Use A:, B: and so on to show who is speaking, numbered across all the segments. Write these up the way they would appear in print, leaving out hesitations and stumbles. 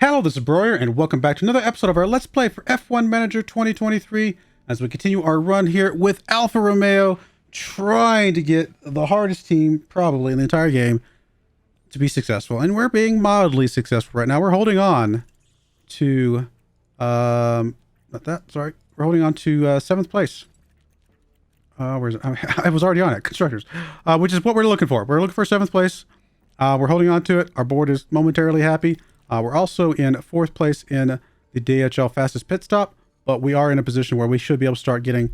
A: Hello, this is Broyar, and welcome back to another episode of our Let's Play for F1 Manager 2023, as we continue our run here with Alfa Romeo, trying to get the hardest team, probably, in the entire game, to be successful. And we're being mildly successful right now. We're holding on to, we're holding on to 7th place. Where's it? I was already on it, Constructors, which is what we're looking for. We're looking for 7th place. We're holding on to it. Our board is momentarily happy. We're also in 4th place in the DHL fastest pit stop, but we are in a position where we should be able to start getting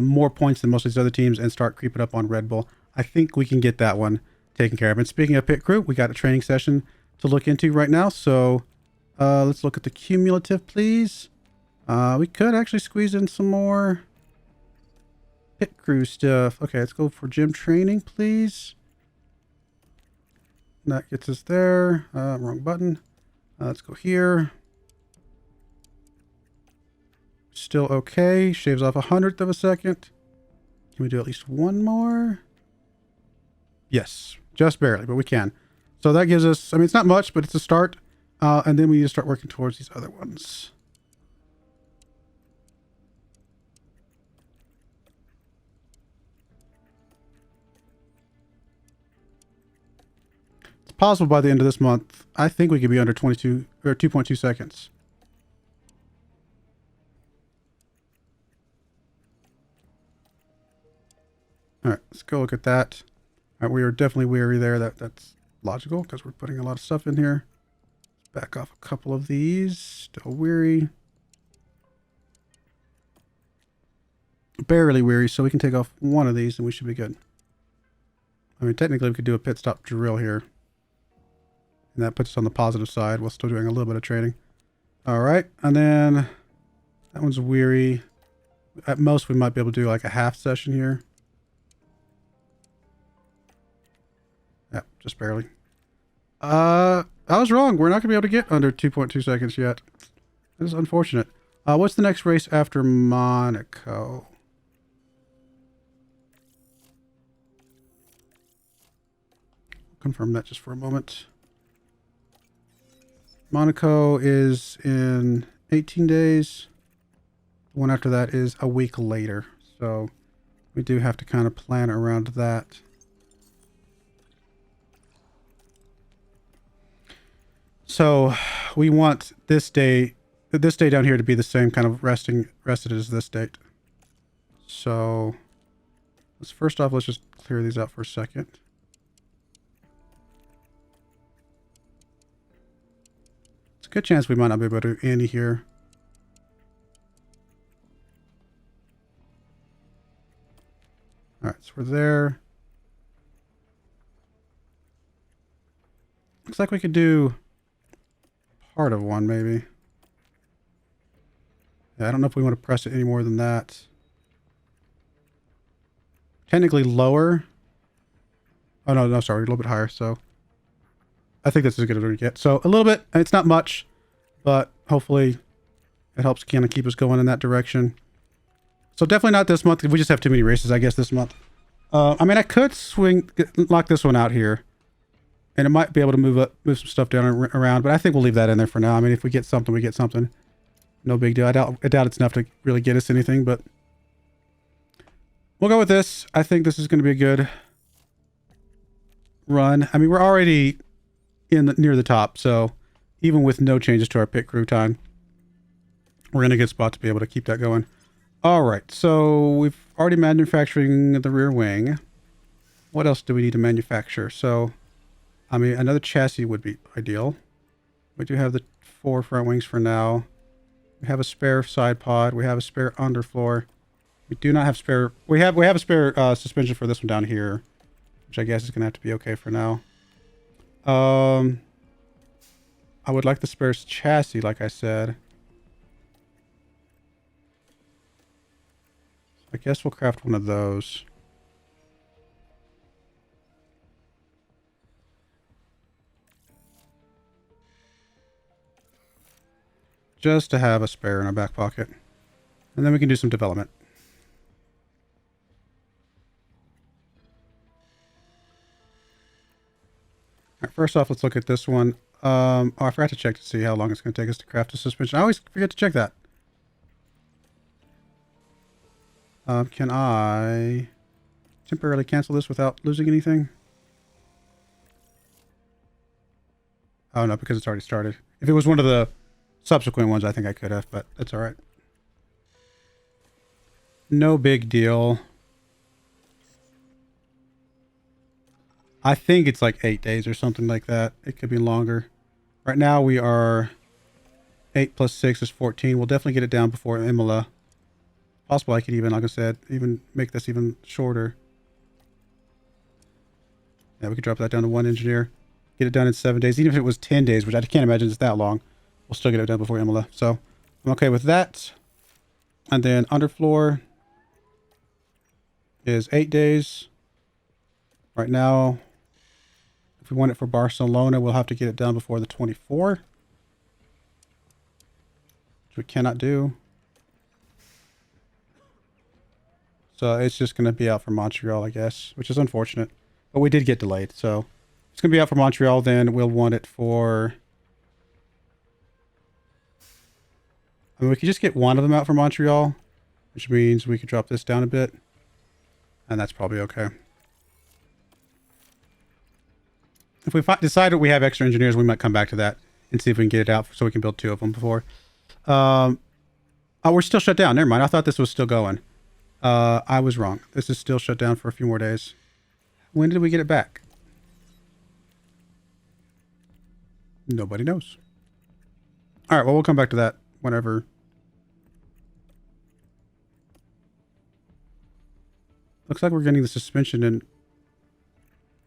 A: more points than most of these other teams and start creeping up on Red Bull. I think we can get that one taken care of. And speaking of pit crew, we got a training session to look into right now. So let's look at the cumulative, please. We could actually squeeze in some more pit crew stuff. Okay, let's go for gym training, please. That gets us there. Wrong button. Let's go here. Still okay. Shaves off 1/100 of a second. Can we do at least one more? Yes, just barely, but we can. So that gives us, I mean, it's not much, but it's a start. And then we need to start working towards these other ones. Possible by the end of this month. I think we could be under 22 or 2.2 seconds. All right, let's go look at that. All right, we are definitely weary there. That's logical because we're putting a lot of stuff in here. Let's back off a couple of these. Still weary. Barely weary, so we can take off one of these and we should be good. I mean, technically we could do a pit stop drill here. And that puts us on the positive side while still doing a little bit of trading. All right. And then that one's weary. At most, we might be able to do like a half session here. Yeah, just barely. I was wrong. We're not going to be able to get under 2.2 seconds yet. That is unfortunate. What's the next race after Monaco? Confirm that just for a moment. Monaco is in 18 days. The one after that is a week later. So we do have to kind of plan around that. So we want this day down here to be the same kind of rested as this date. So let's just clear these out for a second. Good chance we might not be able to do any here. All right, so we're there. Looks like we could do part of one, maybe. Yeah, I don't know if we want to press it any more than that. Technically lower. Oh, no, sorry, a little bit higher, so I think this is as good as we get. So a little bit, it's not much, but hopefully it helps kind of keep us going in that direction. So definitely not this month. We just have too many races, I guess, this month. I mean, I could lock this one out here, and it might be able to move some stuff down and around, but I think we'll leave that in there for now. I mean, if we get something, we get something. No big deal. I doubt it's enough to really get us anything, but we'll go with this. I think this is going to be a good run. I mean, we're already near the top, so even with no changes to our pit crew time, we're in a good spot to be able to keep that going. All right, so we've already manufacturing the rear wing. What else do we need to manufacture? So, I mean, another chassis would be ideal. We do have the 4 front wings for now. We have a spare side pod. We have a spare underfloor. We do not have spare. We have a spare suspension for this one down here, which I guess is gonna have to be okay for now. I would like the spare chassis, like I said. I guess we'll craft one of those. Just to have a spare in our back pocket. And then we can do some development. All right, first off, let's look at this one. Oh, I forgot to check to see how long it's going to take us to craft a suspension. I always forget to check that. Can I temporarily cancel this without losing anything? Oh, no, because it's already started. If it was one of the subsequent ones, I think I could have, but that's all right. No big deal. I think it's like 8 days or something like that. It could be longer. Right now we are 8 plus 6 is 14. We'll definitely get it down before Imola. Possible I could even, like I said, even make this even shorter. Yeah, we could drop that down to 1 engineer. Get it done in 7 days. Even if it was 10 days, which I can't imagine it's that long, we'll still get it done before Imola. So I'm okay with that. And then underfloor is 8 days. Right now, if we want it for Barcelona, we'll have to get it done before the 24. Which we cannot do. So it's just going to be out for Montreal, I guess, which is unfortunate. But we did get delayed, so it's going to be out for Montreal. Then we'll want it for... I mean, we could just get one of them out for Montreal, which means we could drop this down a bit. And that's probably okay. If we decide that we have extra engineers, we might come back to that and see if we can get it out so we can build 2 of them before. Oh, we're still shut down. Never mind. I thought this was still going. I was wrong. This is still shut down for a few more days. When did we get it back? Nobody knows. All right, well, we'll come back to that whenever. Looks like we're getting the suspension, and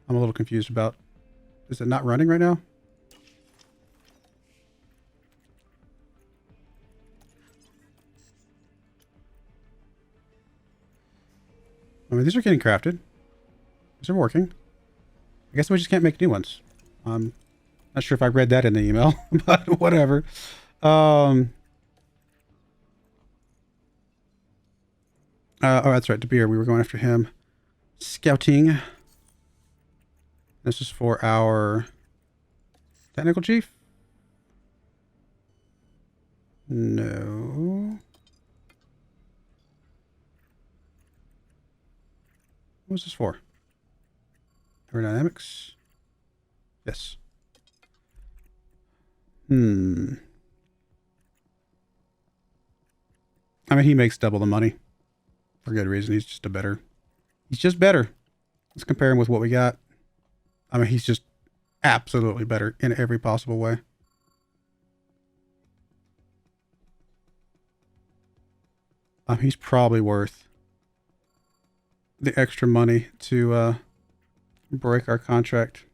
A: I'm a little confused about. Is it not running right now? I mean, these are getting crafted. These are working. I guess we just can't make new ones. I'm not sure if I read that in the email, but whatever. Oh, that's right. De Beer. We were going after him. Scouting. This is for our technical chief. No. What was this for? Aerodynamics? Yes. I mean, he makes double the money. For good reason. He's just better. Let's compare him with what we got. I mean, he's just absolutely better in every possible way. He's probably worth the extra money to break our contract.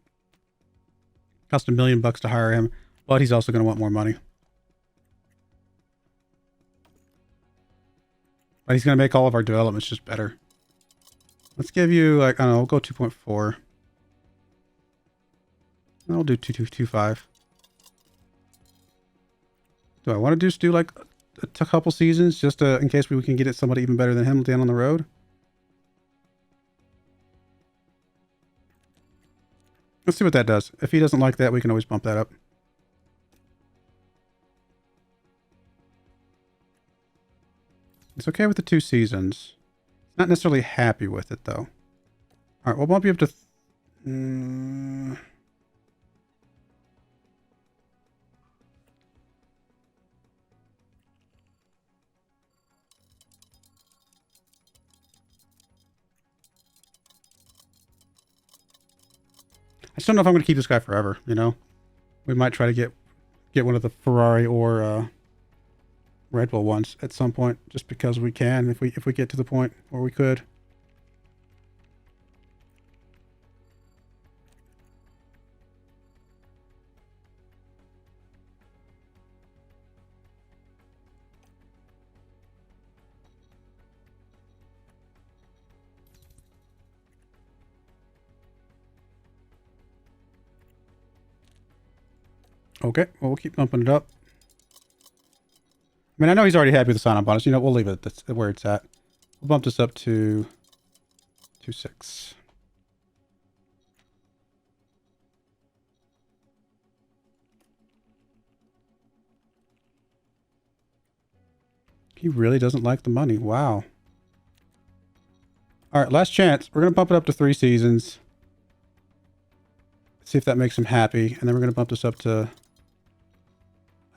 A: Cost $1 million to hire him, but he's also going to want more money. But he's going to make all of our developments just better. Let's give you, like, I don't know, we'll go 2.4. I'll do 2.25. Do I want to just do like a couple seasons just in case we can get it somebody even better than him down on the road? Let's see what that does. If he doesn't like that, we can always bump that up. It's okay with the 2 seasons. Not necessarily happy with it, though. All right, we'll bump you up to... I just don't know if I'm going to keep this guy forever, you know? We might try to get one of the Ferrari or Red Bull ones at some point, just because we can, if we get to the point where we could. Okay, well, we'll keep bumping it up. I mean, I know he's already happy with the sign-on bonus. You know, we'll leave it at where it's at. We'll bump this up to 2.6. He really doesn't like the money. Wow. All right, last chance. We're going to bump it up to 3 seasons. See if that makes him happy. And then we're going to bump this up to,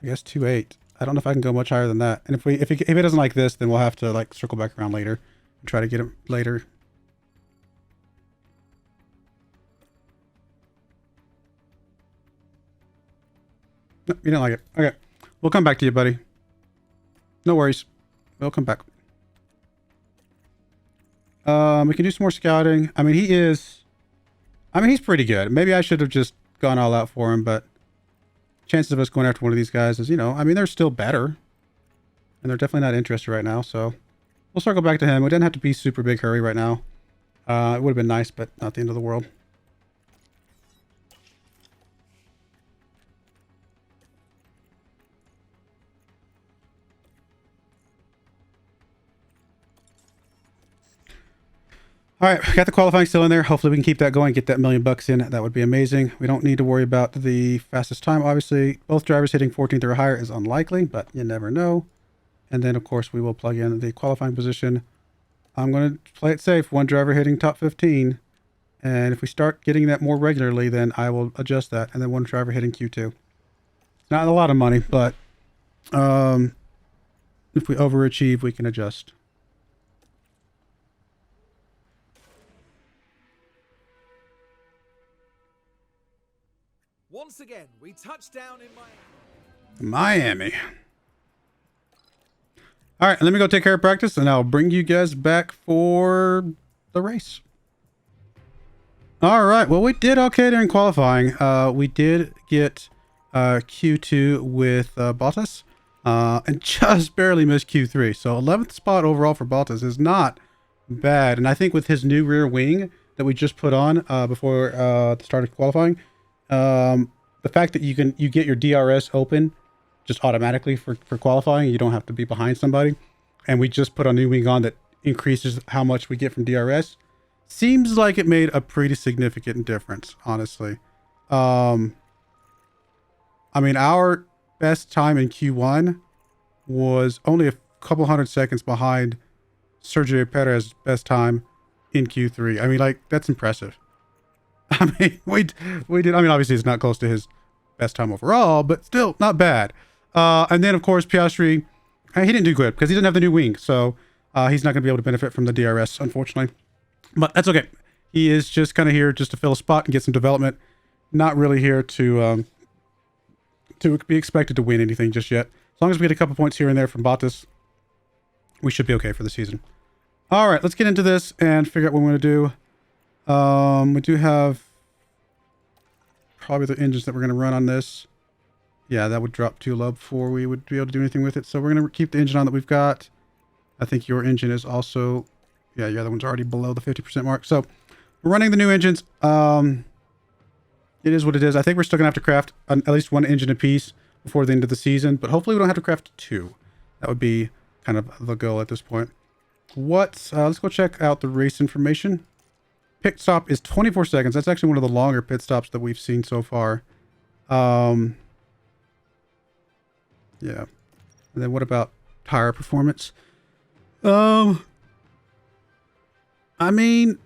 A: I guess, 2.8. I don't know if I can go much higher than that. And if he doesn't like this, then we'll have to like circle back around later and try to get him later. No, you didn't like it. Okay. We'll come back to you, buddy. No worries. We'll come back. We can do some more scouting. I mean, he's pretty good. Maybe I should have just gone all out for him, but chances of us going after one of these guys is, you know, I mean, they're still better. And they're definitely not interested right now, so we'll circle back to him. We didn't have to be super big hurry right now. It would have been nice, but not the end of the world. All right, got the qualifying still in there. Hopefully we can keep that going, get that $1 million in. That would be amazing. We don't need to worry about the fastest time. Obviously, both drivers hitting 14th or higher is unlikely, but you never know. And then, of course, we will plug in the qualifying position. I'm going to play it safe. One driver hitting top 15. And if we start getting that more regularly, then I will adjust that. And then one driver hitting Q2. It's not a lot of money, but if we overachieve, we can adjust.
B: Once again, we touch down in
A: Miami. All right, let me go take care of practice, and I'll bring you guys back for the race. All right, well, we did okay during qualifying. We did get Q2 with Bottas, and just barely missed Q3. So 11th spot overall for Bottas is not bad. And I think with his new rear wing that we just put on before the start of qualifying, the fact that you get your DRS open just automatically for qualifying, you don't have to be behind somebody, and we just put a new wing on that increases how much we get from DRS, seems like it made a pretty significant difference, honestly. I mean, our best time in Q1 was only a couple hundred seconds behind Sergio Perez's best time in Q3. I mean, like, that's impressive. I mean, we did. I mean, obviously, it's not close to his best time overall, but still not bad. And then, of course, Piastri, he didn't do good because he didn't have the new wing, so he's not going to be able to benefit from the DRS, unfortunately. But that's okay. He is just kind of here just to fill a spot and get some development. Not really here to be expected to win anything just yet. As long as we get a couple points here and there from Bottas, we should be okay for the season. All right, let's get into this and figure out what we're going to do. We do have probably the engines that we're going to run on this. Yeah, that would drop too low before we would be able to do anything with it. So we're going to keep the engine on that we've got. I think your engine is also, yeah, your other one's already below the 50% mark. So we're running the new engines. It is what it is. I think we're still going to have to craft at least one engine apiece before the end of the season, but hopefully we don't have to craft 2. That would be kind of the goal at this point. Let's go check out the race information. Pit stop is 24 seconds. That's actually one of the longer pit stops that we've seen so far. Yeah. And then what about tire performance? I mean,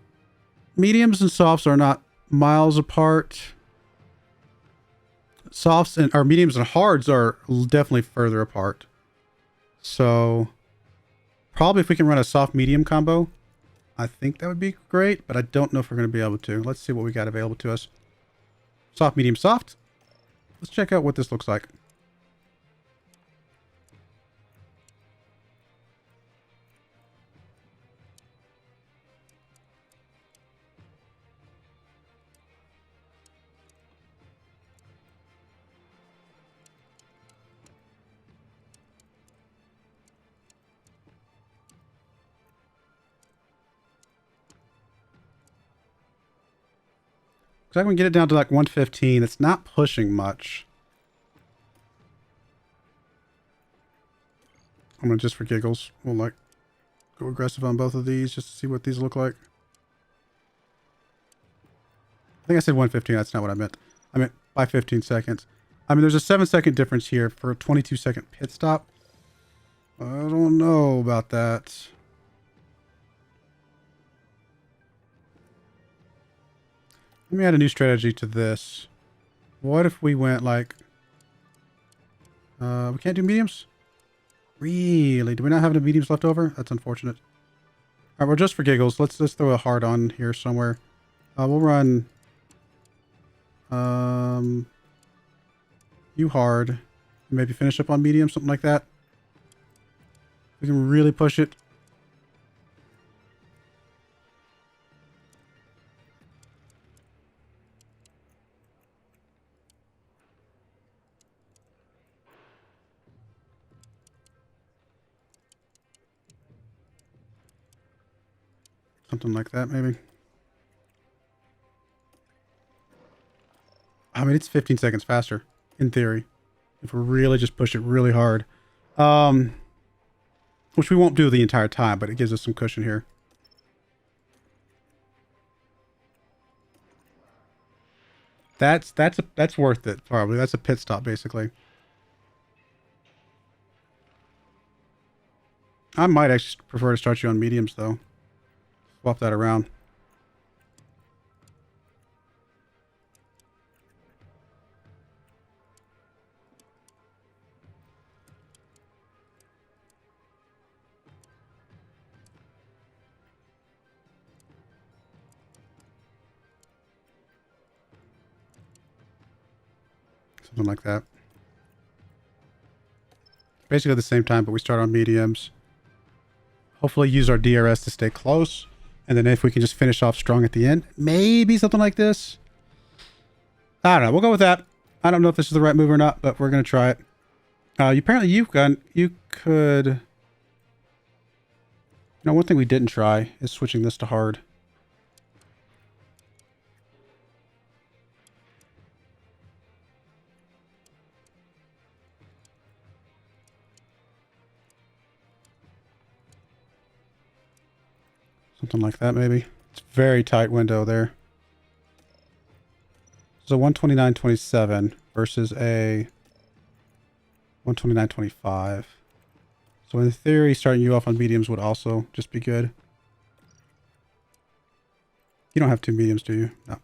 A: mediums and softs are not miles apart. Softs and or mediums and hards are definitely further apart. So probably if we can run a soft medium combo, I think that would be great, but I don't know if we're going to be able to. Let's see what we got available to us. Soft, medium, soft. Let's check out what this looks like. Because I can get it down to like 115. It's not pushing much. I'm going to just for giggles, we'll like go aggressive on both of these just to see what these look like. I think I said 115. That's not what I meant. I meant by 15 seconds. I mean, there's a 7-second difference here for a 22-second pit stop. I don't know about that. Let me add a new strategy to this. What if we went like... we can't do mediums? Really? Do we not have any mediums left over? That's unfortunate. Alright, well, just for giggles, let's throw a hard on here somewhere. We'll run... you hard. Maybe finish up on medium, something like that. We can really push it. Something like that, maybe. I mean, it's 15 seconds faster, in theory. If we really just push it really hard. Which we won't do the entire time, but it gives us some cushion here. That's worth it, probably. That's a pit stop, basically. I might actually prefer to start you on mediums, though. Swap that around. Something like that. Basically at the same time, but we start on mediums. Hopefully use our DRS to stay close. And then if we can just finish off strong at the end, maybe something like this. I don't know. We'll go with that. I don't know if this is the right move or not, but we're going to try it. Apparently you could... No, one thing we didn't try is switching this to hard. Something like that, maybe. It's a very tight window there. So 129.27 versus a 129.25. So in theory, starting you off on mediums would also just be good. You don't have two mediums, do you? No.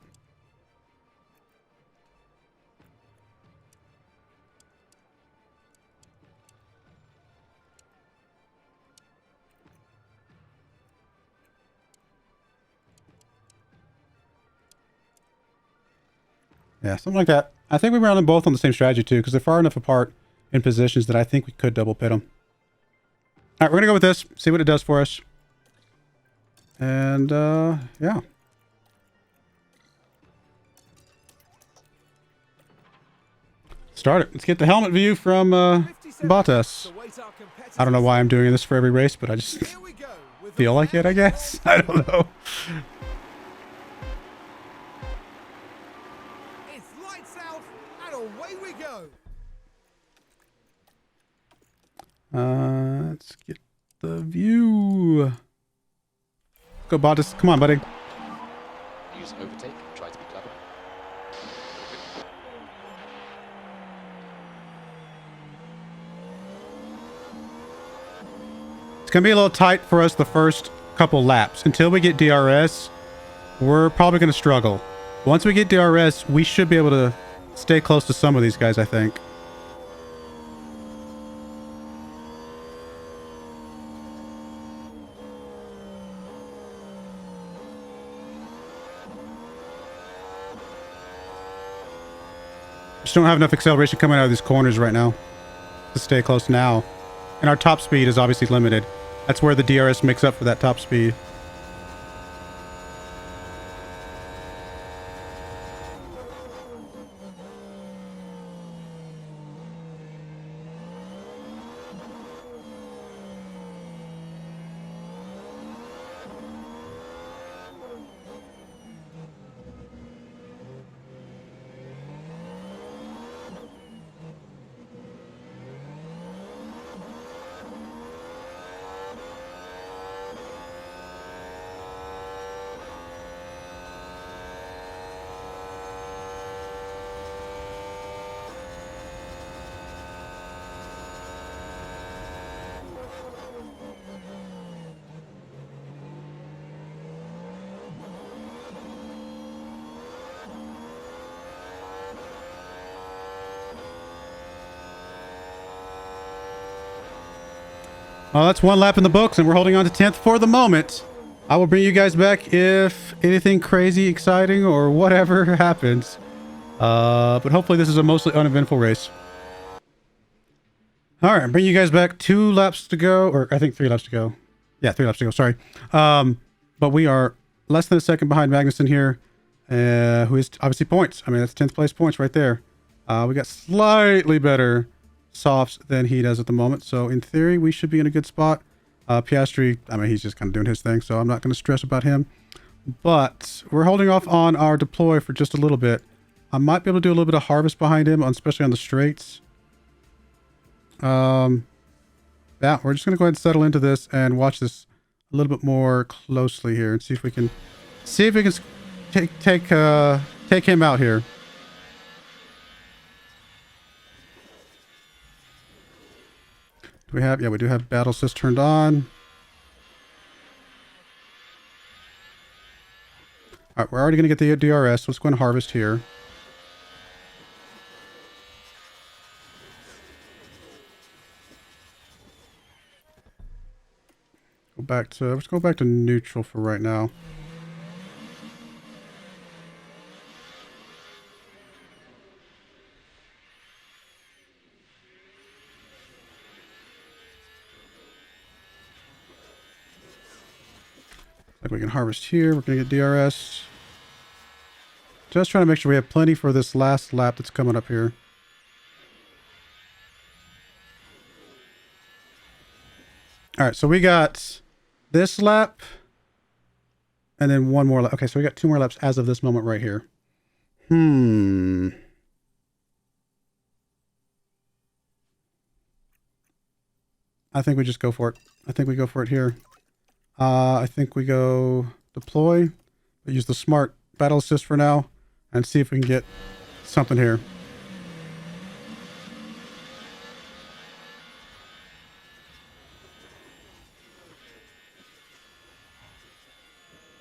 A: Yeah, something like that. I think we ran them both on the same strategy too, because they're far enough apart in positions that I think we could double pit them. All right, we're going to go with this, see what it does for us. And, yeah. Start it. Let's get the helmet view from Bottas. I don't know why I'm doing this for every race, but I just feel like it, I guess. I don't know.
B: It's lights out and away we go.
A: Let's get the view. Go, Bottas. Come on, buddy.
C: Use overtake. Try to be clever.
A: It's going to be a little tight for us the first couple laps. Until we get DRS, we're probably going to struggle. Once we get DRS, we should be able to stay close to some of these guys, I think. Just don't have enough acceleration coming out of these corners right now to stay close now. And our top speed is obviously limited. That's where the DRS makes up for that top speed. Well, that's one lap in the books, and we're holding on to 10th for the moment. I will bring you guys back if anything crazy, exciting, or whatever happens. But hopefully this is a mostly uneventful race. All right, bring you guys back 2 laps to go, or I think 3 laps to go. Yeah, 3 laps to go, sorry. But we are less than a second behind Magnussen here, who is obviously points. I mean, that's 10th place points right there. We got slightly better softs than he does at the moment. So in theory, we should be in a good spot. Piastri, I mean, he's just kind of doing his thing, so I'm not going to stress about him. But we're holding off on our deploy for just a little bit. I might be able to do a little bit of harvest behind him, especially on the straights. Yeah, we're just going to go ahead and settle into this and watch this a little bit more closely here and see if we can take him out here. Do we have? Yeah, we do have battle assist turned on. All right, we're already going to get the DRS. So let's go and harvest here. Let's go back to neutral for right now. Like we can harvest here. We're going to get DRS. Just trying to make sure we have plenty for this last lap that's coming up here. All right, so we got this lap and then one more lap. Okay, so we got 2 more laps as of this moment right here. I think we just go for it. I think we go for it here. I think we go deploy, but use the smart battle assist for now and see if we can get something here.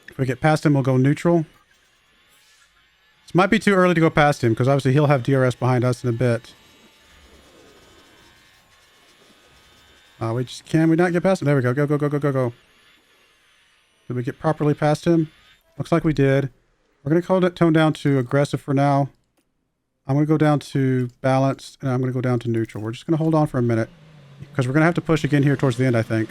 A: If we get past him, we'll go neutral. This might be too early to go past him because obviously he'll have DRS behind us in a bit. Can we not get past him? There we go. Go, go, go, go, go, go. Did we get properly past him? Looks like we did. We're going to call it tone down to aggressive for now. I'm going to go down to balanced, and I'm going to go down to neutral. We're just going to hold on for a minute because we're going to have to push again here towards the end, I think.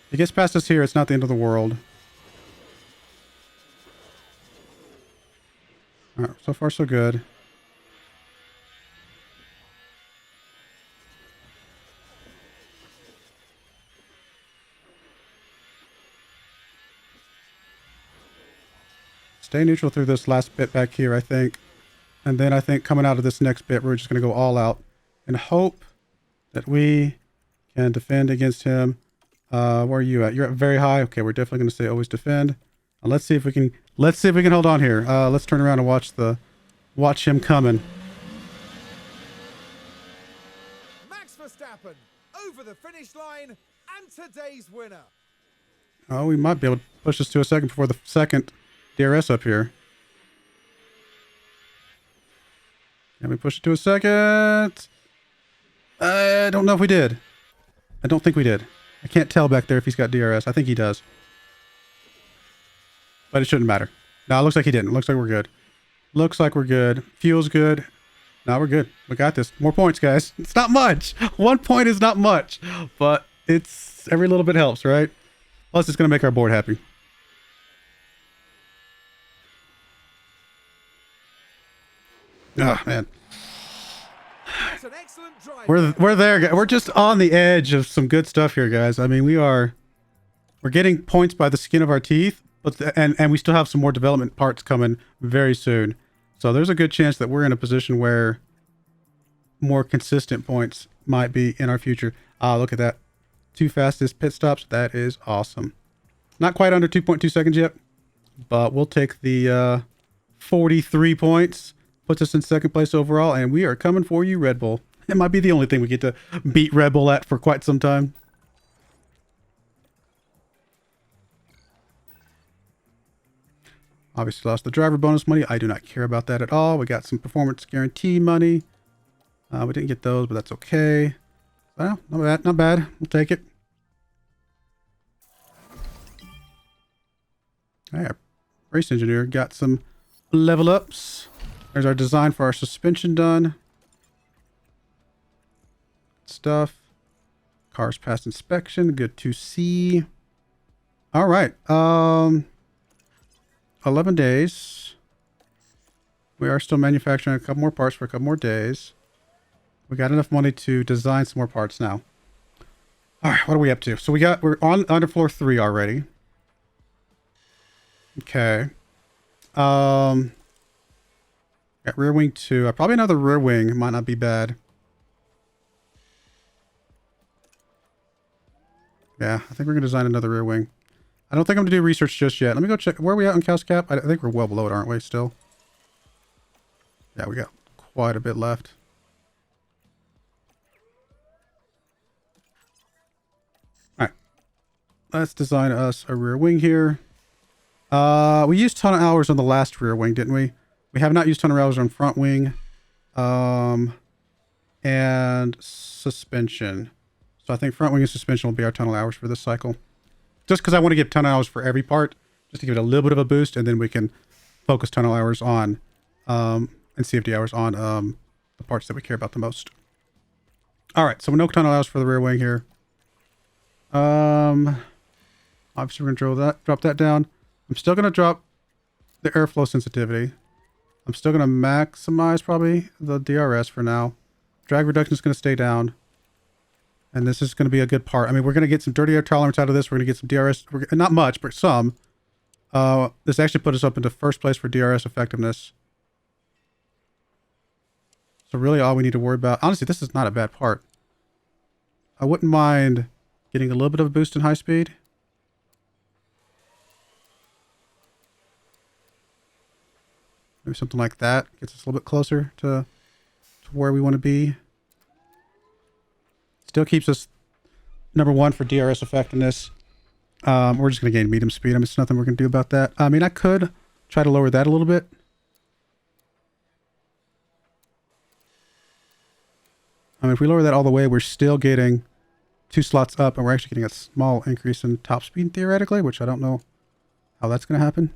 A: If he gets past us here, it's not the end of the world. All right, so far so good. Stay neutral through this last bit back here, I think. And then I think coming out of this next bit, we're just going to go all out and hope that we can defend against him. Where are you at? You're at very high. Okay, we're definitely going to say always defend. Let's see if we can hold on here. Let's turn around and watch him coming.
B: Max Verstappen over the finish line and today's winner.
A: Oh, we might be able to push this to a second before the second DRS up here. Can we push it to a second? I don't know if we did. I don't think we did. I can't tell back there if he's got DRS. I think he does. But it shouldn't matter. No, it looks like he didn't. Looks like we're good. Looks like we're good. Fuel's good. No, we're good. We got this. More points, guys. It's not much. 1 point is not much. But it's every little bit helps, right? Plus, it's going to make our board happy. Oh, man.
B: That's an excellent drive.
A: We're there, guys. We're just on the edge of some good stuff here, guys. I mean, we're getting points by the skin of our teeth, but and we still have some more development parts coming very soon. So there's a good chance that we're in a position where more consistent points might be in our future. Look at that. 2 fastest pit stops. That is awesome. Not quite under 2.2 seconds yet, but we'll take the 43 points. Puts us in second place overall, and we are coming for you, Red Bull. It might be the only thing we get to beat Red Bull at for quite some time. Obviously lost the driver bonus money. I do not care about that at all. We got some performance guarantee money. We didn't get those, but that's okay. Well, not bad, not bad. We'll take it. All right, race engineer got some level ups. There's our design for our suspension done. Stuff. Cars passed inspection. Good to see. All right. 11 days. We are still manufacturing a couple more parts for a couple more days. We got enough money to design some more parts now. All right, what are we up to? So we're on underfloor 3 already. Okay. Got rear wing 2. Probably another rear wing might not be bad. Yeah, I think we're gonna design another rear wing. I don't think I'm gonna do research just yet. Let me go check. Where are we at on Cal's cap? I think we're well below it, aren't we, still? Yeah, we got quite a bit left. Alright. Let's design us a rear wing here. We used a ton of hours on the last rear wing, didn't we? We have not used a ton of hours on front wing. And suspension. So I think front wing and suspension will be our ton of hours for this cycle. Just because I want to give ton of hours for every part, just to give it a little bit of a boost, and then we can focus ton of hours on, and CFD hours on the parts that we care about the most. All right, so no ton of hours for the rear wing here. Obviously we're gonna drop that down. I'm still gonna drop the airflow sensitivity. I'm still gonna maximize probably the DRS for now. Drag reduction is gonna stay down. And this is going to be a good part. I mean, we're going to get some dirty air tolerance out of this. We're going to get some DRS. Not much, but some. This actually put us up into first place for DRS effectiveness. So really all we need to worry about... Honestly, this is not a bad part. I wouldn't mind getting a little bit of a boost in high speed. Maybe something like that. Gets us a little bit closer to where we want to be. Still keeps us #1 for DRS effectiveness. We're just going to gain medium speed. I mean, there's nothing we're going to do about that. I mean, I could try to lower that a little bit. I mean, if we lower that all the way, we're still getting 2 slots up, and we're actually getting a small increase in top speed theoretically, which I don't know how that's going to happen.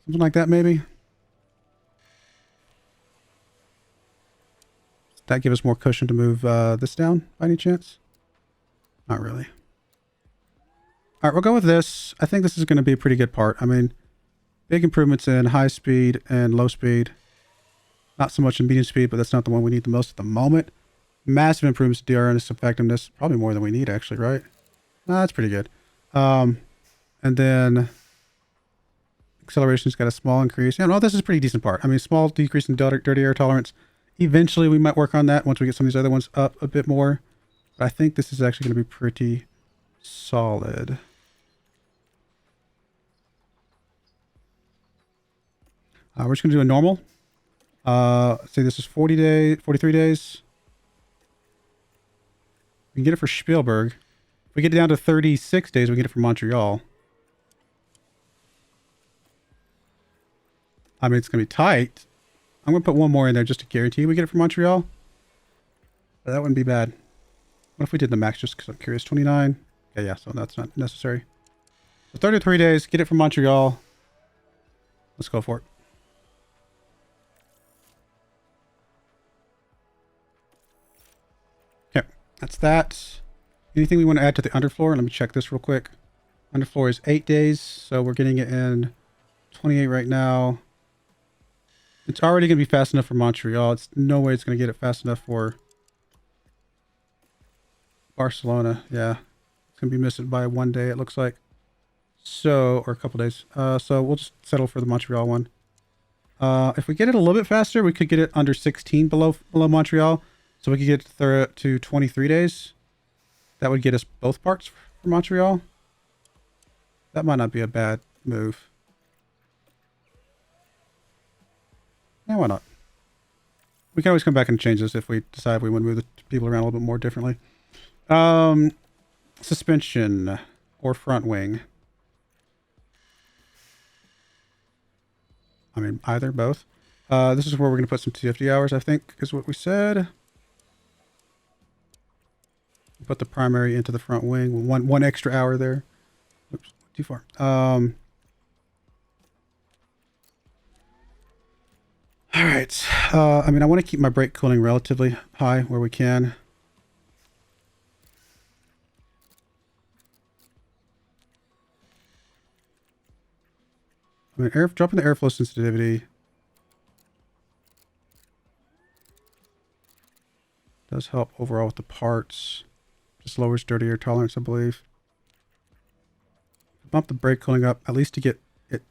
A: Something like that, maybe. That give us more cushion to move this down by any chance? Not really. All right, we'll go with this. I think this is going to be a pretty good part. I mean, big improvements in high speed and low speed. Not so much in medium speed, but that's not the one we need the most at the moment. Massive improvements to DRS effectiveness. Probably more than we need, actually, right? That's pretty good. And then acceleration's got a small increase. Yeah, no, this is a pretty decent part. I mean, small decrease in dirty air tolerance. Eventually, we might work on that once we get some of these other ones up a bit more. But I think this is actually going to be pretty solid. We're just going to do a normal. Say this is 43 days. We can get it for Spielberg. If we get it down to 36 days, we can get it for Montreal. I mean, it's going to be tight. I'm going to put one more in there just to guarantee we get it for Montreal. But that wouldn't be bad. What if we did the max just because I'm curious? 29. Yeah, so that's not necessary. So 33 days, get it from Montreal. Let's go for it. Okay, that's that. Anything we want to add to the underfloor? Let me check this real quick. Underfloor is 8 days, so we're getting it in 28 right now. It's already going to be fast enough for Montreal. It's no way it's going to get it fast enough for Barcelona. Yeah. It's going to be missing by 1 day, it looks like. So, or a couple days. So we'll just settle for the Montreal one. If we get it a little bit faster, we could get it under 16 below Montreal. So we could get it to 23 days. That would get us both parts for Montreal. That might not be a bad move. Yeah, why not? We can always come back and change this if we decide we want to move the people around a little bit more differently. Suspension or front wing. I mean, either, both. This is where we're going to put some TFD hours, I think, is what we said. Put the primary into the front wing. One extra hour there. Oops, too far. All right. I mean, I want to keep my brake cooling relatively high where we can. I mean, dropping the airflow sensitivity does help overall with the parts. Just lowers dirty air tolerance, I believe. Bump the brake cooling up at least to get it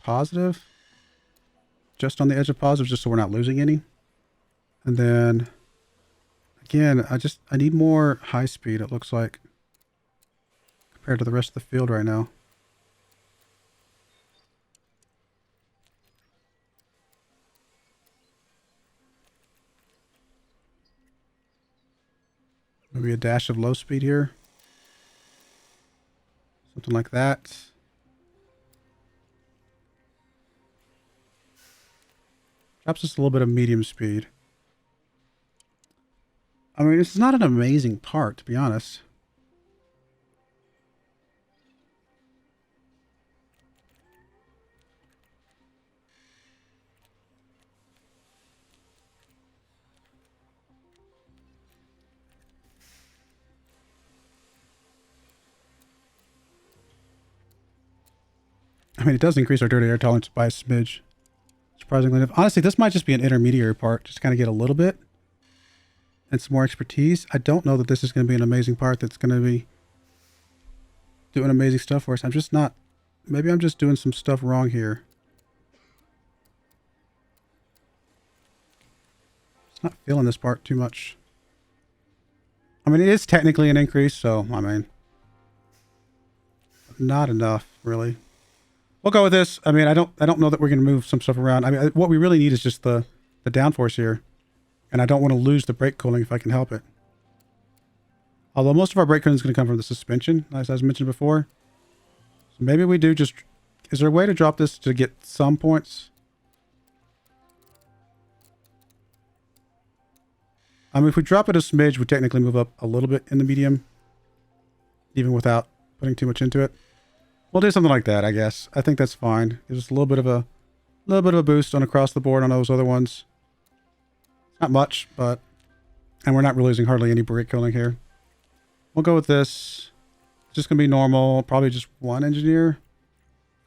A: positive. Just on the edge of positive, just so we're not losing any. And then again, I need more high speed, it looks like, compared to the rest of the field right now. Maybe a dash of low speed here. Something like that. Drops us a little bit of medium speed. I mean, it's not an amazing part, to be honest. I mean, it does increase our dirty air tolerance by a smidge. Surprisingly enough. Honestly, this might just be an intermediary part. Just kind of get a little bit. And some more expertise. I don't know that this is going to be an amazing part that's going to be doing amazing stuff for us. I'm just not... Maybe I'm just doing some stuff wrong here. Just not feeling this part too much. I mean, it is technically an increase, so, I mean... Not enough, really. We'll go with this. I mean, I don't know that we're going to move some stuff around. I mean, what we really need is just the downforce here. And I don't want to lose the brake cooling if I can help it. Although most of our brake cooling is going to come from the suspension, as I mentioned before. So maybe we do just... Is there a way to drop this to get some points? I mean, if we drop it a smidge, we technically move up a little bit in the medium. Even without putting too much into it. We'll do something like that, I guess. I think that's fine. Gives us a little bit of a boost on across the board on those other ones. Not much, but... And we're not really losing hardly any brake cooling here. We'll go with this. It's just going to be normal. Probably just one engineer.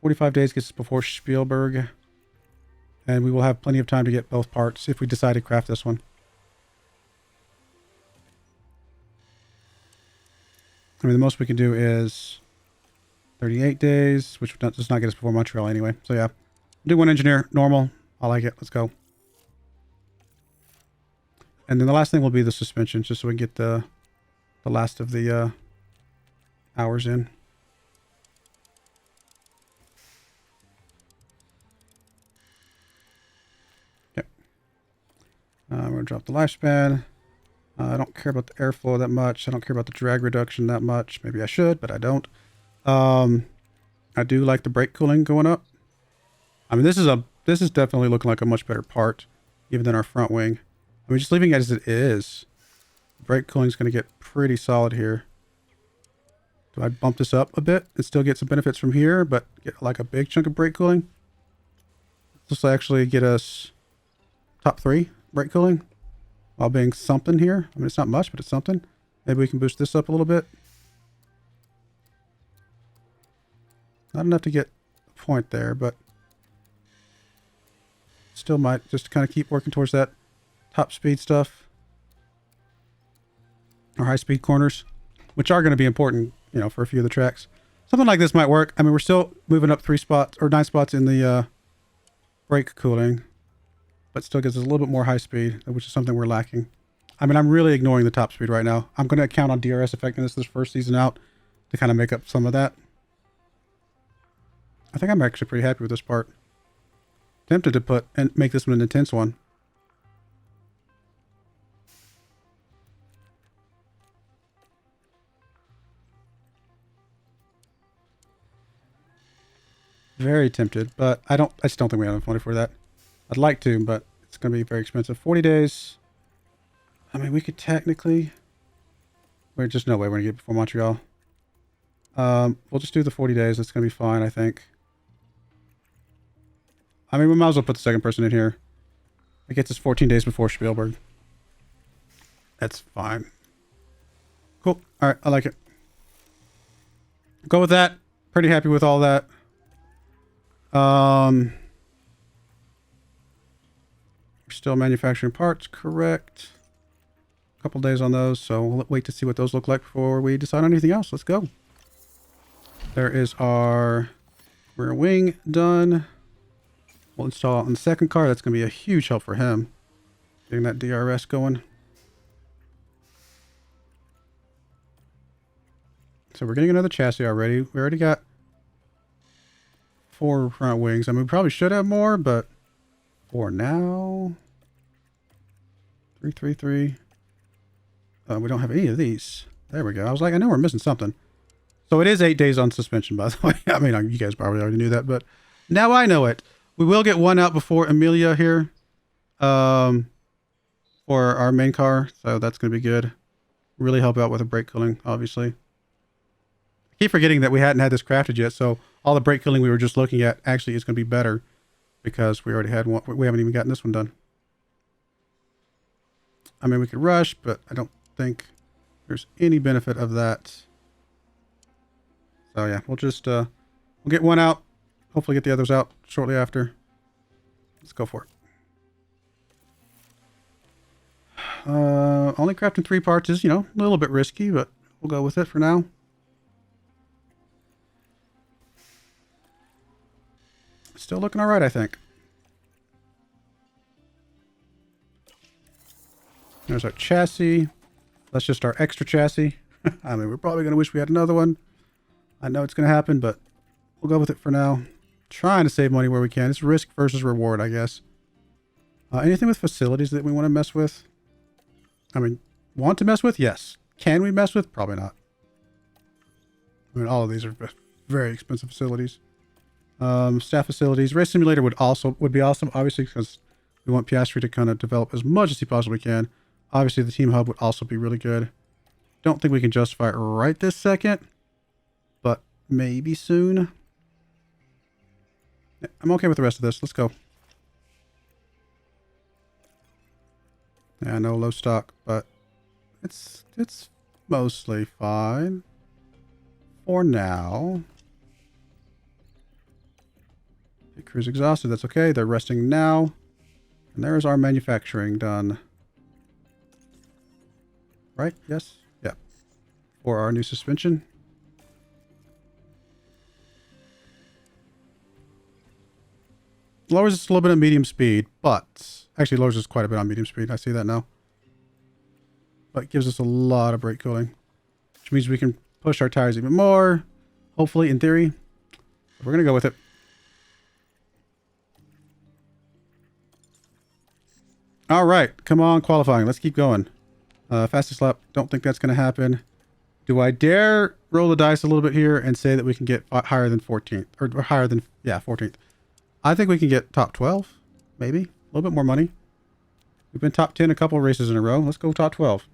A: 45 days gets us before Spielberg. And we will have plenty of time to get both parts if we decide to craft this one. I mean, the most we can do is 38 days, which does not get us before Montreal anyway. So yeah, do one engineer, normal. I like it. Let's go. And then the last thing will be the suspension, just so we can get the last of the hours in. Okay. We're going to drop the lifespan. I don't care about the airflow that much. I don't care about the drag reduction that much. Maybe I should, but I don't. I do like the brake cooling going up. I mean, this is definitely looking like a much better part, even than our front wing. I mean, just leaving it as it is. Brake cooling is going to get pretty solid here. Do I bump this up a bit and still get some benefits from here, but get like a big chunk of brake cooling? This will actually get us top 3 brake cooling while being something here. I mean, it's not much, but it's something. Maybe we can boost this up a little bit. Not enough to get a point there, but still might, just to kind of keep working towards that top speed stuff. Or high speed corners, which are going to be important, you know, for a few of the tracks. Something like this might work. I mean, we're still moving up 3 spots or 9 spots in the brake cooling, but still gives us a little bit more high speed, which is something we're lacking. I mean, I'm really ignoring the top speed right now. I'm going to count on DRS effectiveness this first season out to kind of make up some of that. I think I'm actually pretty happy with this part. Tempted to put and make this one an intense one. Very tempted, but I just don't think we have enough money for that. I'd like to, but it's going to be very expensive. 40 days. I mean, we could technically... There's just no way we're going to get it before Montreal. We'll just do the 40 days. That's going to be fine, I think. I mean, we might as well put the second person in here. It gets us 14 days before Spielberg. That's fine. Cool. All right, I like it. Go with that. Pretty happy with all that. We're still manufacturing parts, correct. A couple days on those, so we'll wait to see what those look like before we decide on anything else. Let's go. There is our rear wing done. We'll install it on the second car. That's going to be a huge help for him. Getting that DRS going. So we're getting another chassis already. We already got 4 front wings. I mean, we probably should have more, but for now... 333. We don't have any of these. There we go. I was like, I know we're missing something. So it is 8 days on suspension, by the way. I mean, you guys probably already knew that, but now I know it. We will get one out before Imola here for our main car. So that's going to be good. Really help out with the brake cooling, obviously. I keep forgetting that we hadn't had this crafted yet. So all the brake cooling we were just looking at actually is going to be better because we already had one. We haven't even gotten this one done. I mean, we could rush, but I don't think there's any benefit of that. So yeah, we'll just we'll get one out. Hopefully get the others out shortly after. Let's go for it. Only crafting 3 parts is, you know, a little bit risky, but we'll go with it for now. Still looking all right, I think. There's our chassis. That's just our extra chassis. I mean, we're probably going to wish we had another one. I know it's going to happen, but we'll go with it for now. Trying to save money where we can. It's risk versus reward, I guess. Anything with facilities that we want to mess with? I mean, want to mess with? Yes. Can we mess with? Probably not. I mean, all of these are very expensive facilities. Staff facilities. Race simulator would be awesome, obviously, because we want Piastri to kind of develop as much as he possibly can. Obviously, the team hub would also be really good. Don't think we can justify it right this second, but maybe soon. Yeah, I'm okay with the rest of this. Let's go. Yeah, no low stock, but it's mostly fine for now. Pit crew's exhausted. That's okay. They're resting now. And there is our manufacturing done. Right? Yes? Yeah. For our new suspension. Lowers us a little bit of medium speed, but actually lowers us quite a bit on medium speed. I see that now. But gives us a lot of brake cooling, which means we can push our tires even more. Hopefully, in theory. We're going to go with it. All right. Come on, qualifying. Let's keep going. Fastest lap. Don't think that's going to happen. Do I dare roll the dice a little bit here and say that we can get higher than 14th? Or higher than, yeah, 14th. I think we can get top 12. Maybe. A little bit more money. We've been top 10 a couple of races in a row. Let's go top 12.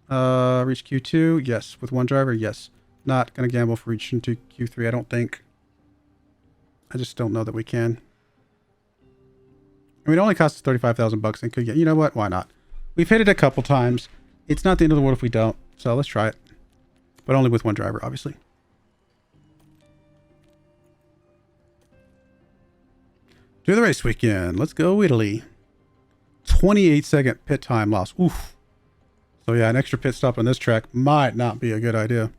A: Reach Q2. Yes. With one driver. Yes. Not going to gamble for reaching to Q3, I don't think. I just don't know that we can. I mean, it only costs us 35,000 bucks and could get, you know what? Why not? We've hit it a couple times. It's not the end of the world if we don't. So let's try it. But only with one driver, obviously. Do the race weekend. Let's go Italy. 28-second pit time loss. Oof. So yeah, an extra pit stop on this track might not be a good idea.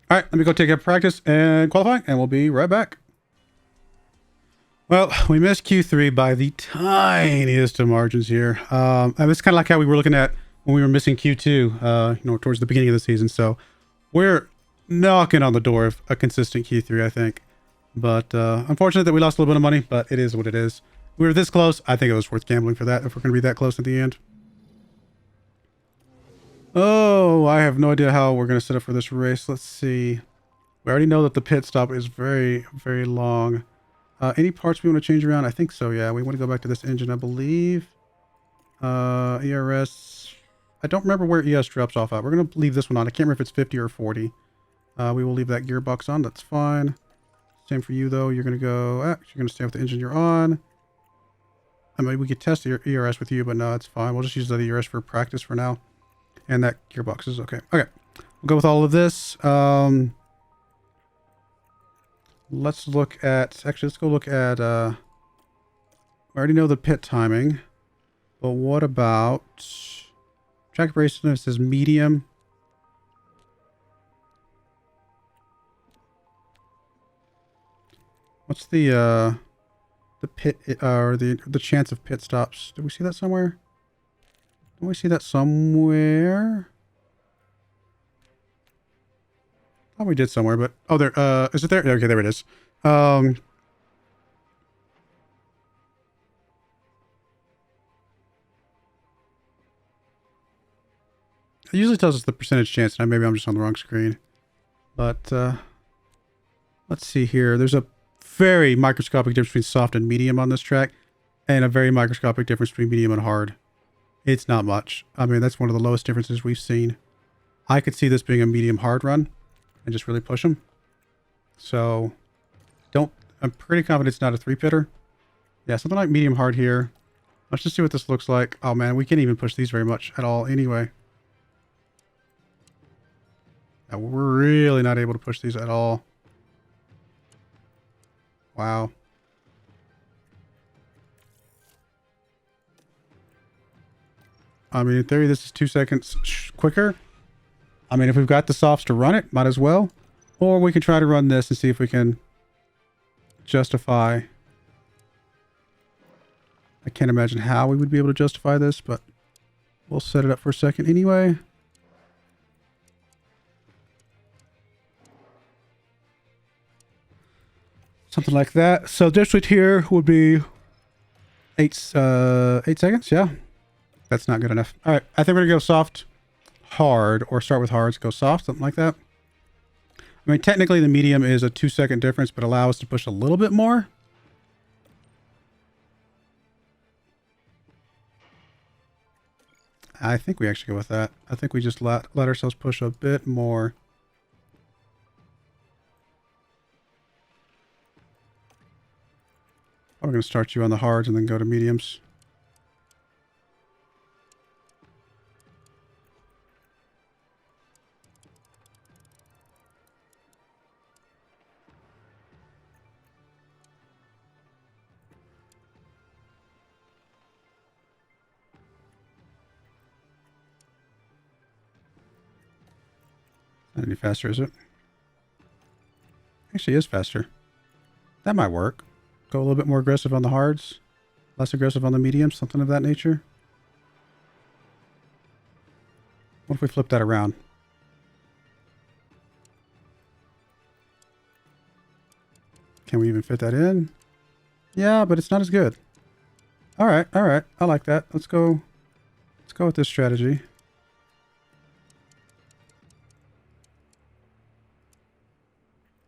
A: All right, let me go take a practice and qualifying, and we'll be right back. Well, we missed Q3 by the tiniest of margins here. And it's kind of like how we were looking at when we were missing Q2, you know, towards the beginning of the season. So we're knocking on the door of a consistent Q3, I think. But unfortunate that we lost a little bit of money, but it is what it is. We were this close. I think it was worth gambling for that if we're going to be that close at the end. Oh, I have no idea how we're going to set up for this race. Let's see. We already know that the pit stop is very, very long. Any parts we want to change around? I think so, yeah. We want to go back to this engine, I believe. ERS. I don't remember where ES drops off at. We're going to leave this one on. I can't remember if it's 50 or 40. We will leave that gearbox on. That's fine. Same for you, though. You're going to go... you're going to stay with the engine you're on. I mean, we could test the ERS with you, but no, it's fine. We'll just use the ERS for practice for now. And that gearbox is okay. Okay. We'll go with all of this. Let's look at... Actually, let's go look at... we already know the pit timing. But what about... Track abrasiveness is medium. What's the pit... or the chance of pit stops? Did we see that somewhere? Don't we see that somewhere? Oh, we did somewhere, but... Oh, there... is it there? Okay, there it is. It usually tells us the percentage chance, and maybe I'm just on the wrong screen. But, let's see here. There's a very microscopic difference between soft and medium on this track, and a very microscopic difference between medium and hard. It's not much. I mean, that's one of the lowest differences we've seen. I could see this being a medium hard run and just really push them. So, I'm pretty confident it's not a three-pitter. Yeah, something like medium hard here. Let's just see what this looks like. Oh man, we can't even push these very much at all anyway. Yeah, we're really not able to push these at all. Wow. I mean, in theory, this is 2 seconds quicker. I mean, if we've got the softs to run it, might as well. Or we can try to run this and see if we can justify. I can't imagine how we would be able to justify this, but we'll set it up for a second anyway. Something like that. So this right here would be 8 seconds. Yeah, that's not good enough. All right, I think we're gonna go soft, hard, or start with hard. Go soft, something like that. I mean, technically the medium is a 2 second difference, but allow us to push a little bit more. I think we actually go with that. I think we just let ourselves push a bit more. We're going to start you on the hards and then go to mediums. Not any faster, is it? Actually, is faster. That might work. Go a little bit more aggressive on the hards, less aggressive on the mediums, something of that nature. What if we flip that around? Can we even fit that in? Yeah, but it's not as good. All right, I like that. Let's go with this strategy.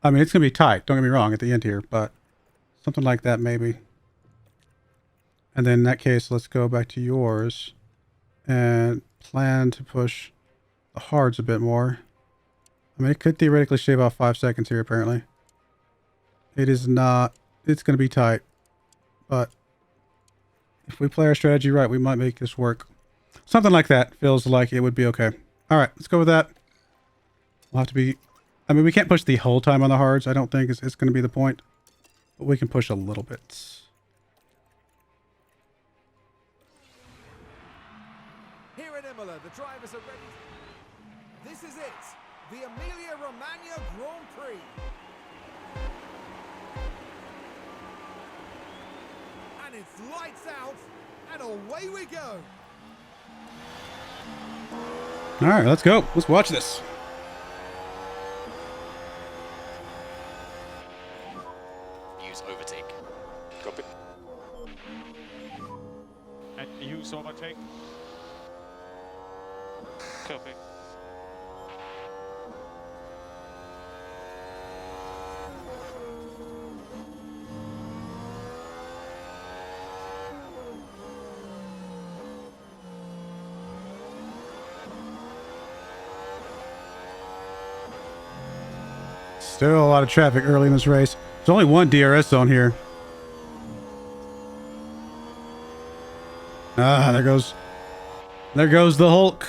A: I mean, it's going to be tight, don't get me wrong, at the end here, but something like that, maybe. And then in that case, let's go back to yours and plan to push the hards a bit more. I mean, it could theoretically shave off 5 seconds here, apparently. It is not. It's going to be tight. But if we play our strategy right, we might make this work. Something like that feels like it would be okay. All right, let's go with that. We'll have to be... I mean, we can't push the whole time on the hards. I don't think it's going to be the point. But we can push a little bit.
B: Here at Imola, the drivers are ready. This is it, the Emilia-Romagna Grand Prix. And it's lights out, and away we go.
A: All right, let's go. Let's watch this.
C: Use overtake. Copy.
D: And use overtake. Copy.
A: Still a lot of traffic early in this race. There's only one DRS zone here. Ah, there goes the Hulk.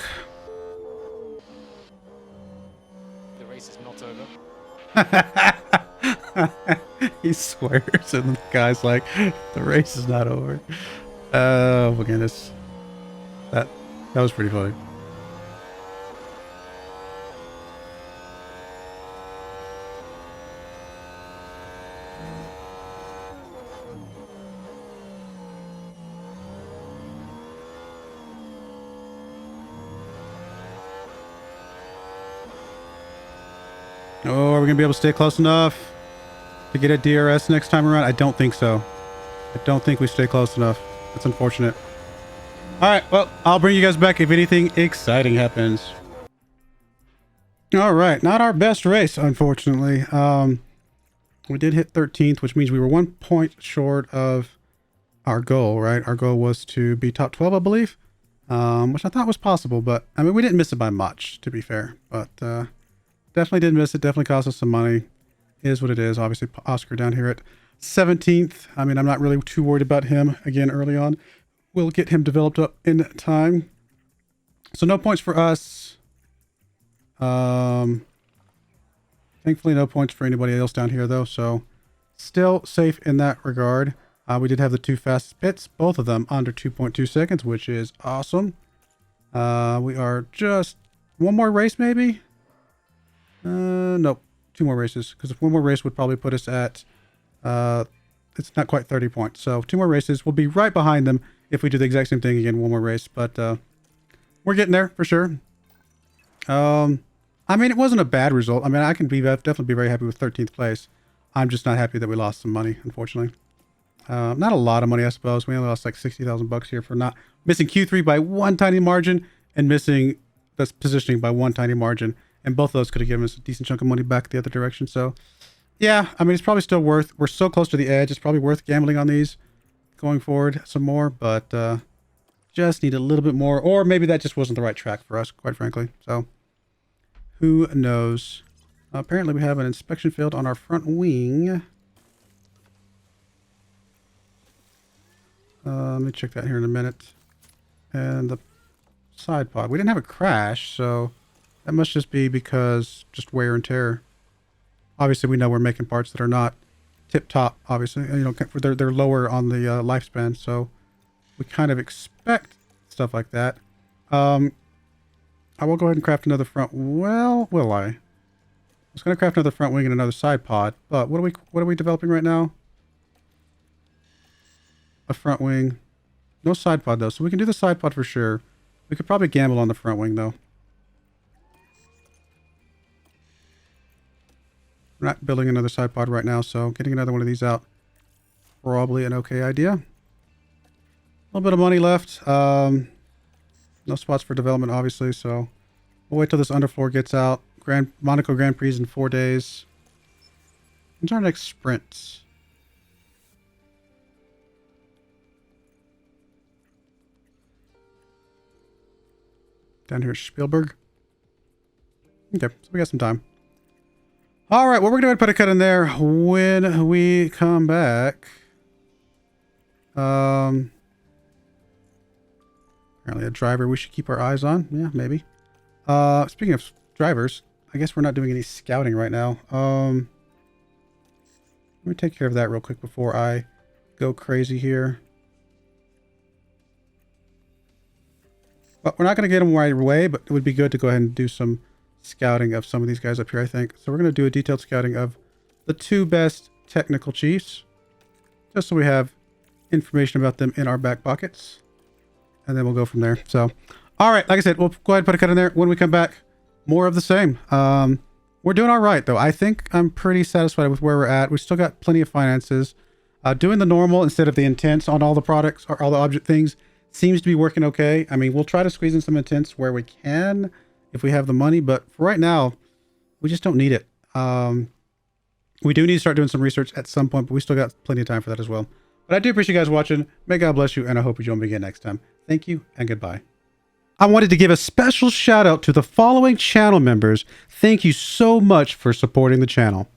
C: The race is not over.
A: He swears, and the guy's like, "The race is not over." Oh my goodness, that was pretty funny. Oh, are we gonna be able to stay close enough to get a DRS next time around? I don't think so. I don't think we stay close enough. That's unfortunate. All right, well, I'll bring you guys back if anything exciting happens. All right, not our best race, unfortunately. We did hit 13th, which means we were 1 point short of our goal, right? Our goal was to be top 12, I believe, which I thought was possible, but I mean, we didn't miss it by much, to be fair, but definitely did miss it. Definitely cost us some money. Is what it is. Obviously, Oscar down here at 17th. I mean, I'm not really too worried about him again early on. We'll get him developed up in time. So no points for us. Thankfully, no points for anybody else down here, though. So still safe in that regard. We did have the 2 fastest pits, both of them under 2.2 seconds, which is awesome. We are just one more race, maybe. Nope. 2 more races, because if 1 more race would probably put us at it's not quite 30 points. So 2 more races. We'll be right behind them if we do the exact same thing again, 1 more race, but we're getting there for sure. I mean, it wasn't a bad result. I mean, I can definitely be very happy with 13th place. I'm just not happy that we lost some money, unfortunately. Not a lot of money, I suppose. We only lost like 60,000 bucks here for not missing Q3 by 1 tiny margin and missing the positioning by 1 tiny margin. And both of those could have given us a decent chunk of money back the other direction. So, yeah, I mean, it's probably still worth... We're so close to the edge. It's probably worth gambling on these going forward some more. But just need a little bit more. Or maybe that just wasn't the right track for us, quite frankly. So, who knows? Apparently, we have an inspection field on our front wing. Let me check that here in a minute. And the side pod. We didn't have a crash, so... That must just be because just wear and tear. Obviously, we know we're making parts that are not tip-top, obviously. You know, they're lower on the lifespan, so we kind of expect stuff like that. I will go ahead and craft another front... Well, will I? I was going to craft another front wing and another side pod, but what are we developing right now? A front wing. No side pod, though, so we can do the side pod for sure. We could probably gamble on the front wing, though. We're not building another side pod right now, so getting another one of these out, probably an okay idea. A little bit of money left. No spots for development, obviously, so we'll wait till this underfloor gets out. Monaco Grand Prix in 4 days. When's our next sprint? Down here at Spielberg. Okay, so we got some time. All right, well, we're going to put a cut in there when we come back. Apparently a driver we should keep our eyes on. Yeah, maybe. Speaking of drivers, I guess we're not doing any scouting right now. Let me take care of that real quick before I go crazy here. But we're not going to get them right away, but it would be good to go ahead and do some scouting of some of these guys up here, I think. So we're going to do a detailed scouting of the 2 best technical chiefs, just so we have information about them in our back pockets, and then we'll go from there. So, all right, like I said, we'll go ahead and put a cut in there. When we come back, more of the same. We're doing all right, though. I think I'm pretty satisfied with where we're at. We still got plenty of finances. Doing the normal instead of the intense on all the products or all the object things seems to be working okay. I mean, we'll try to squeeze in some intense where we can. if we have the money. But for right now, we just don't need it. We do need to start doing some research at some point, but we still got plenty of time for that as well. But I do appreciate you guys watching. May God bless you, and I hope you join me again next time. Thank you, and goodbye. I wanted to give a special shout out to the following channel members. Thank you so much for supporting the channel.